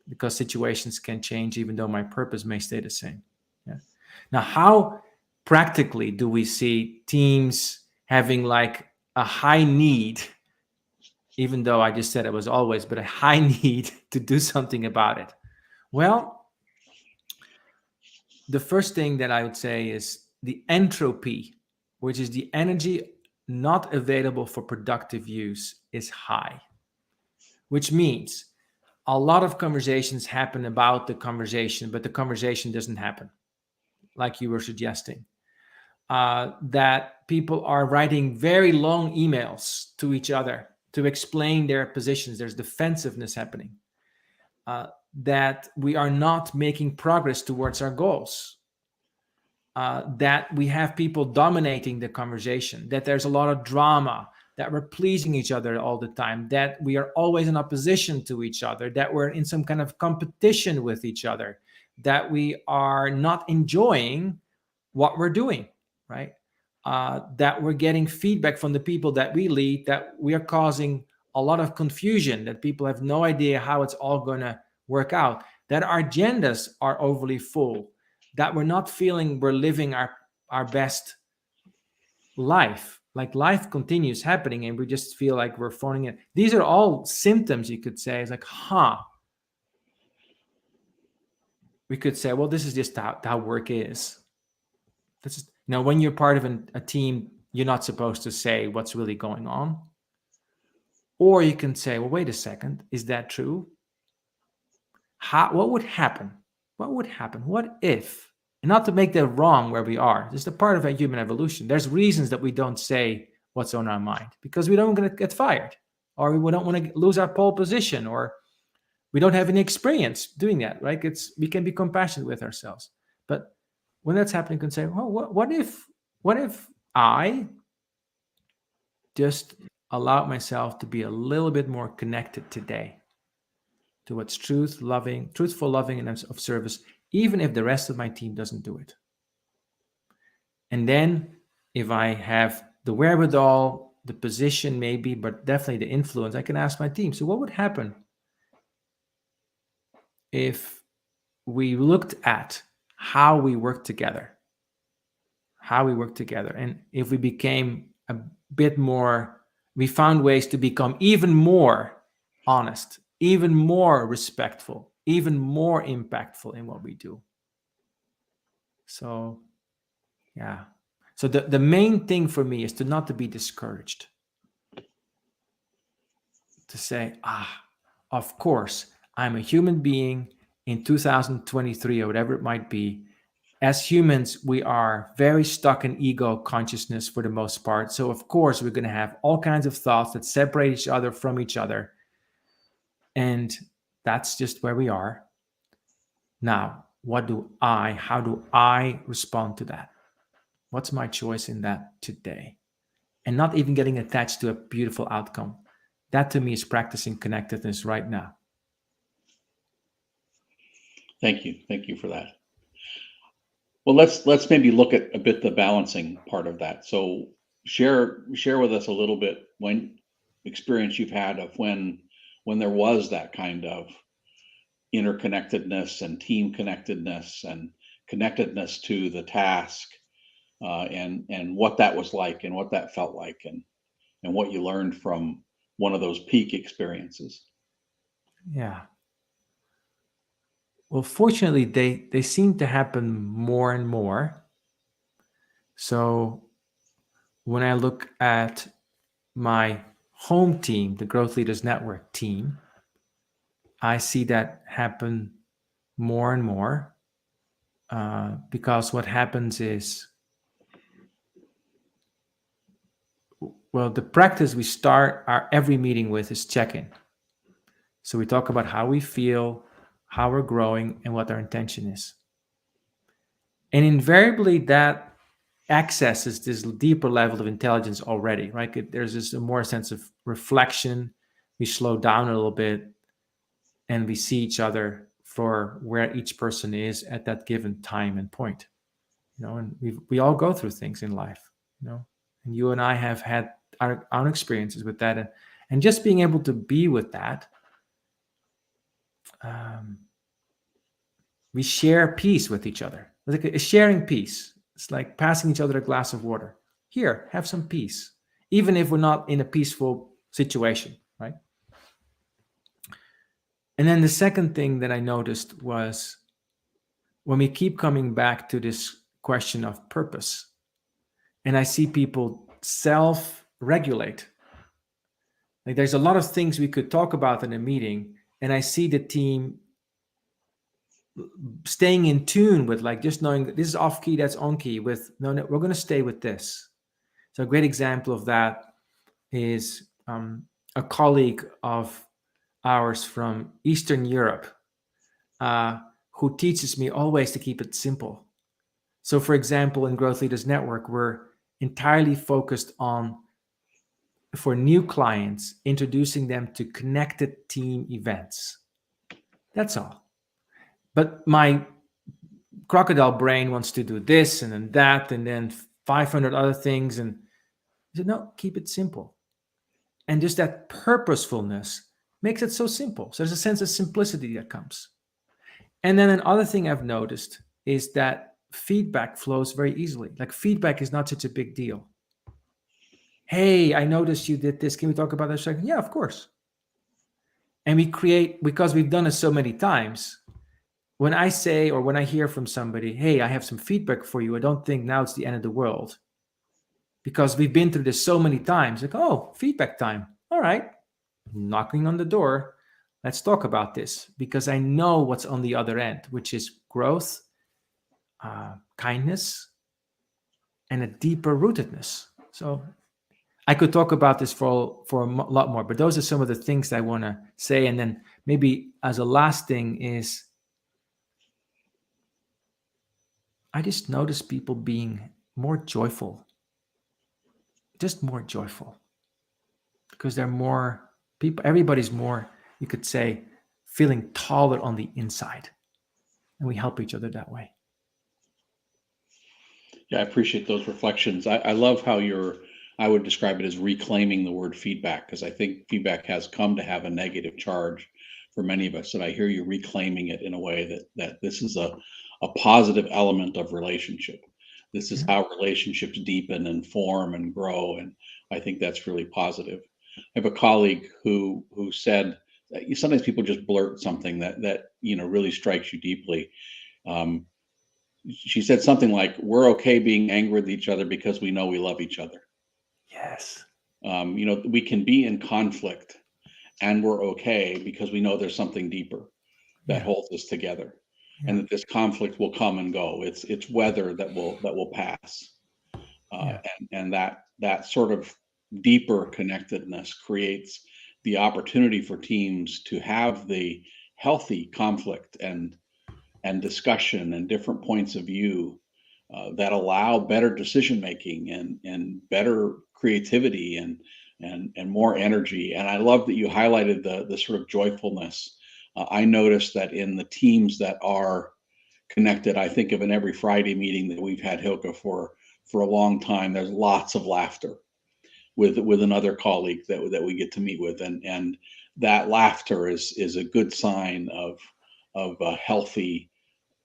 Speaker 3: because situations can change even though my purpose may stay the same. Yeah. Now, how practically do we see teams having like a high need, even though I just said it was always, but a high need to do something about it? Well, the first thing that I would say is the entropy, which is the energy not available for productive use, is high, which means a lot of conversations happen about the conversation, but the conversation doesn't happen, like you were suggesting. That people are writing very long emails to each other to explain their positions. There's defensiveness happening. That we are not making progress towards our goals. That we have people dominating the conversation, that there's a lot of drama, that we're pleasing each other all the time, that we are always in opposition to each other, that we're in some kind of competition with each other, that we are not enjoying what we're doing, right? That we're getting feedback from the people that we lead, that we are causing a lot of confusion, that people have no idea how it's all going to work out, that our agendas are overly full, that we're not feeling we're living our best life. Like life continues happening and we just feel like we're phoning it. These are all symptoms, you could say. It's like, we could say, well, this is just how work is. This is, when you're part of a team, you're not supposed to say what's really going on. Or you can say, well, wait a second, is that true? What would happen? What would happen? What if? And not to make that wrong where we are. This is a part of our human evolution. There's reasons that we don't say what's on our mind because we don't want to get fired, or we don't want to lose our pole position, or we don't have any experience doing that, right? We can be compassionate with ourselves. But when that's happening, you can say, well, what if I just allowed myself to be a little bit more connected today to what's truthful, loving, and of service, even if the rest of my team doesn't do it. And then if I have the wherewithal, the position maybe, but definitely the influence, I can ask my team, so what would happen if we looked at how we work together? And if we became a bit more, we found ways to become even more honest, even more respectful, even more impactful in what we do. So, yeah. So the main thing for me is not to be discouraged. To say, of course, I'm a human being in 2023 or whatever it might be. As humans, we are very stuck in ego consciousness for the most part. So, of course, we're going to have all kinds of thoughts that separate each other from each other. And that's just where we are. Now, how do I respond to that? What's my choice in that today? And not even getting attached to a beautiful outcome. That to me is practicing connectedness right now.
Speaker 2: Thank you for that. Well, let's maybe look at a bit the balancing part of that. So share with us a little bit when experience you've had of when there was that kind of interconnectedness and team connectedness and connectedness to the task, and what that was like and what that felt like, and what you learned from one of those peak experiences.
Speaker 3: Yeah. Well, fortunately, they seem to happen more and more. So when I look at my home team, the Growth Leaders Network team, I see that happen more and more, because what happens is, well, the practice we start our every meeting with is check-in. So we talk about how we feel, how we're growing, and what our intention is. And invariably that accesses this deeper level of intelligence already, right? There's just a more sense of reflection. We slow down a little bit and we see each other for where each person is at that given time and point. And we all go through things in life, and you and I have had our own experiences with that. And just being able to be with that, we share peace with each other. It's like a sharing peace. It's like passing each other a glass of water. Here, have some peace, even if we're not in a peaceful situation, right? And then the second thing that I noticed was when we keep coming back to this question of purpose, and I see people self-regulate. Like there's a lot of things we could talk about in a meeting, and I see the team staying in tune with, like, just knowing that this is off key, that's on key, with no, we're going to stay with this. So a great example of that is a colleague of ours from Eastern Europe who teaches me always to keep it simple. So for example, in Growth Leaders Network, we're entirely focused on, for new clients, introducing them to connected team events. That's all. But my crocodile brain wants to do this and then that and then 500 other things. And I said, no, keep it simple. And just that purposefulness makes it so simple. So there's a sense of simplicity that comes. And then another thing I've noticed is that feedback flows very easily. Like feedback is not such a big deal. Hey, I noticed you did this. Can we talk about that? Yeah, of course. And we create, because we've done it so many times, when I say, or when I hear from somebody, hey, I have some feedback for you, I don't think now it's the end of the world. Because we've been through this so many times. Like, oh, feedback time. All right. Knocking on the door. Let's talk about this. Because I know what's on the other end, which is growth, kindness, and a deeper rootedness. So I could talk about this for a lot more, but those are some of the things I want to say. And then maybe as a last thing is, I just notice people being more joyful. Just more joyful. Because they're more people, everybody's more, you could say, feeling taller on the inside. And we help each other that way.
Speaker 2: Yeah, I appreciate those reflections. I love how I would describe it as reclaiming the word feedback, because I think feedback has come to have a negative charge for many of us. And I hear you reclaiming it in a way that this is a positive element of relationship. This is how relationships deepen and form and grow. And I think that's really positive. I have a colleague who said that sometimes people just blurt something that really strikes you deeply. She said something like, we're okay being angry with each other because we know we love each other.
Speaker 3: Yes.
Speaker 2: We can be in conflict and we're okay because we know there's something deeper that holds us together. And that this conflict will come and go. It's weather that will pass, and that sort of deeper connectedness creates the opportunity for teams to have the healthy conflict and discussion and different points of view that allow better decision making and better creativity and more energy. And I love that you highlighted the sort of joyfulness. I noticed that in the teams that are connected, I think of in every Friday meeting that we've had, Hylke, for a long time, there's lots of laughter with another colleague that we get to meet with. And that laughter is a good sign of a healthy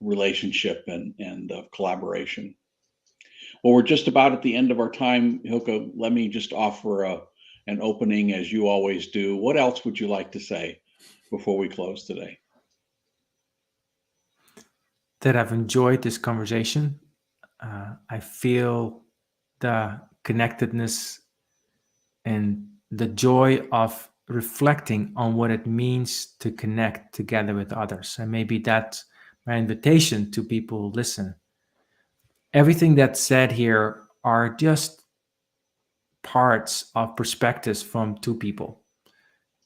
Speaker 2: relationship and of collaboration. Well, we're just about at the end of our time, Hylke. Let me just offer an opening, as you always do. What else would you like to say before we close today?
Speaker 3: That I've enjoyed this conversation. I feel the connectedness and the joy of reflecting on what it means to connect together with others. And maybe that's my invitation to people who listen. Everything that's said here are just parts of perspectives from two people.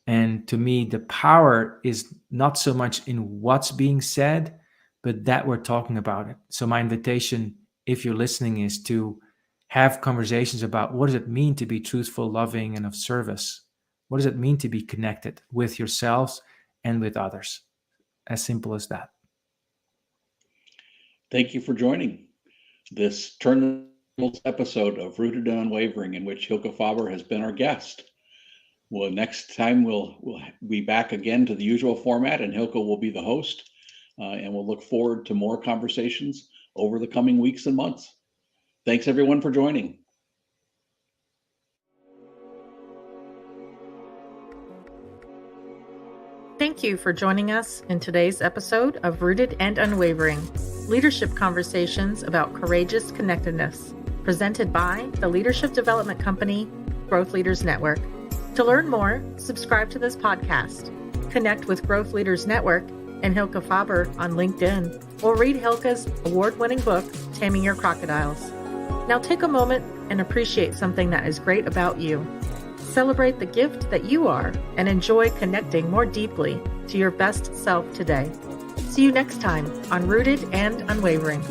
Speaker 3: And to me, the power is not so much in what's being said, but that we're talking about it. So my invitation, if you're listening, is to have conversations about what does it mean to be truthful, loving, and of service? What does it mean to be connected with yourselves and with others? As simple as that.
Speaker 2: Thank you for joining this Turn episode of Rooted Unwavering, in which Hylke Faber has been our guest. Well, next time we'll be back again to the usual format, and Hylke will be the host, and we'll look forward to more conversations over the coming weeks and months. Thanks, everyone, for joining.
Speaker 1: Thank you for joining us in today's episode of Rooted and Unwavering, leadership conversations about courageous connectedness, presented by the leadership development company, Growth Leaders Network. To learn more, subscribe to this podcast, connect with Growth Leaders Network and Hylke Faber on LinkedIn, or read Hylke's award-winning book, Taming Your Crocodiles. Now take a moment and appreciate something that is great about you. Celebrate the gift that you are and enjoy connecting more deeply to your best self today. See you next time on Rooted and Unwavering.